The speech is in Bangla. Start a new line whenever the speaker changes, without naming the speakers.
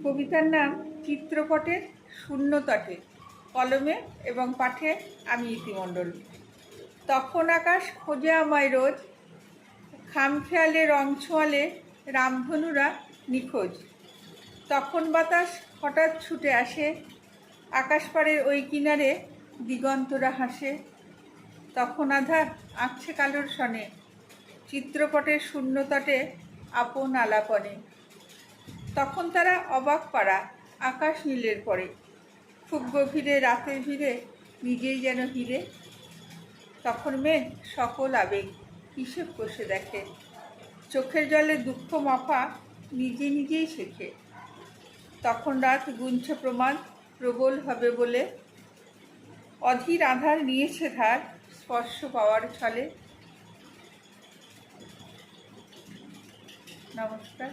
কবিতার নাম চিত্রপটের শূন্যতটে। কলমে এবং পাঠে আমি ইতিমণ্ডল। তখন আকাশ খোঁজে আমায় রোজ, খামখেয়ালে রং ছোঁয়ালে রামধনুরা নিখোঁজ। তখন বাতাস হঠাৎ ছুটে আসে, আকাশ পাড়ের ওই কিনারে দিগন্তরা হাসে। তখন আধার আঁকছে কালোর সনে, চিত্রপটের শূন্যতটে আপন আলাপনে। তখন তারা অবাক পাড়া আকাশ নীলের পরে, খুব গভীরে রাতের ভিড়ে নিজেই যেন হিরে। তখন মেঘ সকল আবেগ হিসেব কষে দেখে, চোখের জলে দুঃখ মাপা নিজে নিজেই শেখে। তখন রাত গুনছে প্রমাদ প্রবল হবে বলে, অধীর আধার নিয়েছে ধার স্পর্শ পাওয়ার ছলে। নমস্কার।